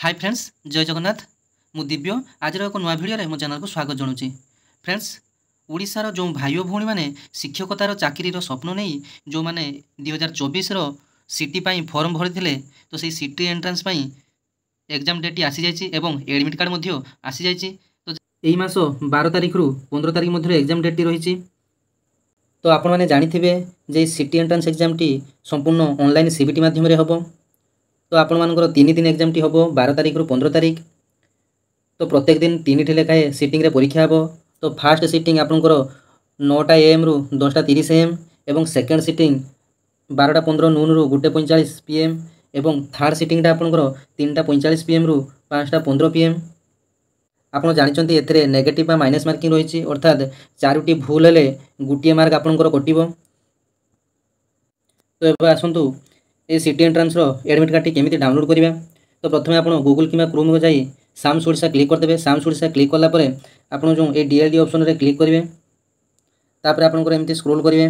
Hi friends जय जगन्नाथ मु दिव्य आज एक नुआ भिडियो मो चैनल को स्वागत जनाऊँ। फ्रेंड्स ओडिशार जो भाई भाई मैंने शिक्षकतार चाकरीर स्वप्न नहीं जो मैंने 2024 सीटी फॉर्म भरी थे तो सही सीटी एंट्रांस एग्जाम डेट आसी जाइए एवं एडमिट कार्ड आसी जाइए। तो यही मास 12 तारिख रु 15 तारिख मध्य एग्जाम डेट रही। तो आपण मैंने जानिथिबे जे सीटी एंट्रांस एग्जाम टी संपूर्ण ऑनलाइन सीबीटी माध्यम रे हबो। तो आपण मानकर 3 दिन एग्जाम टी हबो 12 तारिख रु 15 तारिख। तो प्रत्येक दिन 3 टी लेखाए सीटिंग रे परीक्षा हबो। तो फास्ट सीटिंग आपनकर 9टा AM रु 10टा 30 AM एवं सेकंड सीटिंग 12टा 15 नून रु 1:45 PM एवं थर्ड सीटिंग टा आपनकर 3टा 45 PM रु 5टा 15 PM। आपण जानिचंती एथरे नेगेटिव बा माइनस मार्किंग रही अर्थात 4टी भूल हेले गोटे मार्क आपनकर कटिबो। तो एबे आसंतु ए सीटी एंट्रांस रो एडमिट कार्ड टी केमिति डाउनलोड करिबा। तो प्रथमे आपण गूगल किबा क्रोम को जाई साम्स ओडिशा क्लिक कर देबे। साम्स ओडिशा क्लिक करला परे आपण जो ए डीएलडी ऑप्शन रे क्लिक करिवे तापर आपनकर एमिति स्क्रॉल करिवे।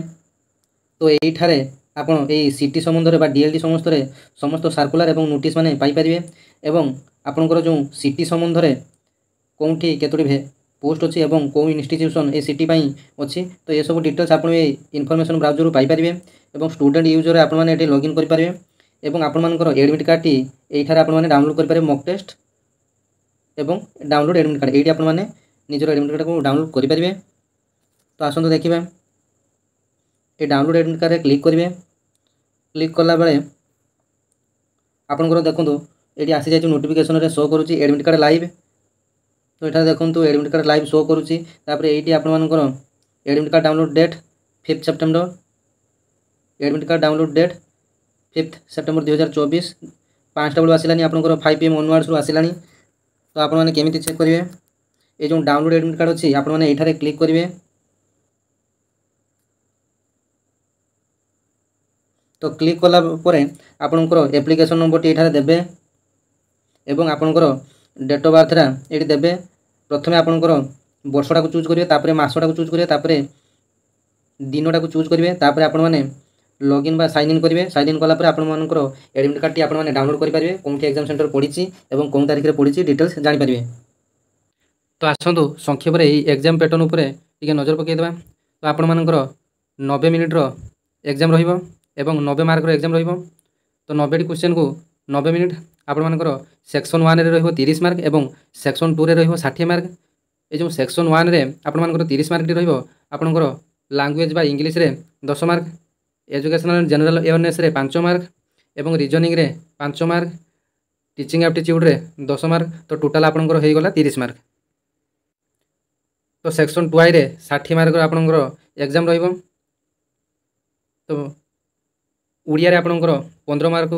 तो एई ठारे आपण ए सीटी संबंध रे बा डीएलडी समस्त सर्कुलर एवं नोटिस माने पाई परिवे एवं आपनकर जो सीटी संबंध रे कोठी केतोटी पोस्ट अच्छी और कौ इंस्टीट्यूशन ए सीटी अच्छी। तो ये सब डिटेल्स आप इनफॉरमेशन ब्राउजर पाई परिवे एवं स्टूडेंट यूजर आप लॉगिन करें एवं आपण एडमिट कार्ड टी ये आप डाउनलोड करेंगे मॉक टेस्ट एवं डाउनलोड एडमिट कार्ड ये आपने निजर एडमिट कार्ड को डाउनलोड करेंगे। तो आसतु देखा ये डाउनलोड एडमिट कार्ड क्लिक करेंगे। क्लिक कला बेले आपंकर देखो ये आसी जाए नोटिफिकेशन रे शो करुच्ची एडमिट कार्ड लाइव। तो ये देखो एडमिट कार्ड लाइव शो करुच्ची ये आपर admit card download date 5 September admit card download date 5 September 2024 5टा बेलू आसलानी आपंकर 5 PM ऑनवर्ड्स रु आसलानी। तो आपने केमिति चेक करेंगे ये जो डाउनलोड एडमिट कार्ड अच्छी आपने ये क्लिक करेंगे। तो क्लिक कला आपंकर एप्लिकेशन नंबर टी ये देवे एवं आपंकर डेट ऑफ बर्थ ये देवे। प्रथमे आपंकर वर्षटा को चूज करेंगे तापर मसटा को चूज करेंगे दिनटा को चूज करेंगे तापर आपण मैंने लॉगिन बा साइन इन करेंगे। साइन इन कला आपंकर एडमिट कार्ड टी आपने डाउनलोड करेंगे कौन एग्जाम सेंटर पड़ी और कौन तारीख में पड़ी डिटेल्स जानीपर। तो आसतु संक्षेप में एग्जाम पैटर्न उपर टी नजर पकईदे। तो आपण मानकर 90 मिनिट्र एग्जाम रहिबो एवं 90 मार्कर एग्जाम रहिबो। तो 90टी क्वेश्चन को 90 मिनिट आपंकर सेक्शन 1 रे 30 मार्क एवं सेक्शन 2 रे 60 मार्क। ये जो सेक्शन 1 रे आपंकर 30 मार्क टी आपंकर लैंग्वेज बा इंग्लिश रे 10 मार्क एजुकेशनल जनरल अवेयरनेस रे 5 मार्क एवं रीजनिंग रे 5 मार्क टीचिंग एप्टीट्यूड रे 10 मार्क। तो टोटाल आपंकर हो गला 30 मार्क। तो सेक्शन 2 रे 60 मार्क आपंकर एग्जाम रहिबो। तो उड़िया रे आपंकर 15 मार्क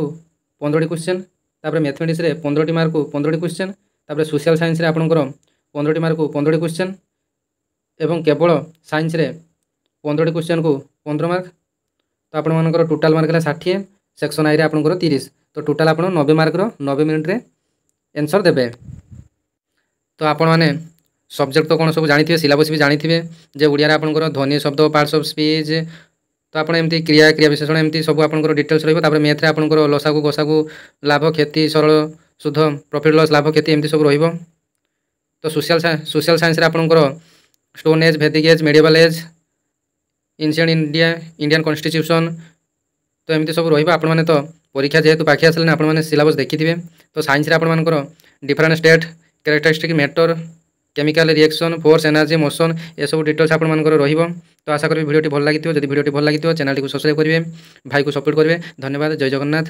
15टी क्वेश्चन तापर मैथमेटिक्स रे 15टी मार्क 15टी क्वेश्चन तापर सोशल साइंस रे आपंकर 15टी मार्क 15टी क्वेश्चन एवं केवल साइंस रे 15टी क्वेश्चन को 15 मार्क। तो आपण मानकर टोटाल मार्क है 60 सेक्शन आई रे आपंकर 30। तो टोटाल आप 90 मार्क 90 मिनिट रे आंसर देबे। तो आपण माने सब्जेक्ट तो कौन सब जानी सिलेबस भी जानी जे उड़िया रे आपंकर ध्वनि शब्द पार्ट्स ऑफ स्पीच। तो आप एमती क्रिया क्रिया विशेषण एमती सब आपंकर डिटेल्स रहिबो। तापर मैथ रे आपंकर लसागु गसागु लाभ क्षति सरल शुद्ध प्रॉफिट लॉस लाभ क्षति एमती सब रहिबो। तो सोशल साइंस रे आपंकर stone age Vedic age medieval age ancient India Indian constitution. तो एमती सब रहिबो। आपण माने तो परीक्षा जेहेतु पाखि आसले आपण माने सिलेबस देखिथिबे। तो साइंस रे आपण मानकर different state characteristic matter chemical reaction force energy motion ये सब डिटेल्स आपण मानकर रहिबो। तो आशा करी वीडियोटी भल लगी। जदि वीडियोटी भल लगी चैनल को सब्सक्राइब करेंगे भाई को सपोर्ट करेंगे। धन्यवाद। जय जगन्नाथ।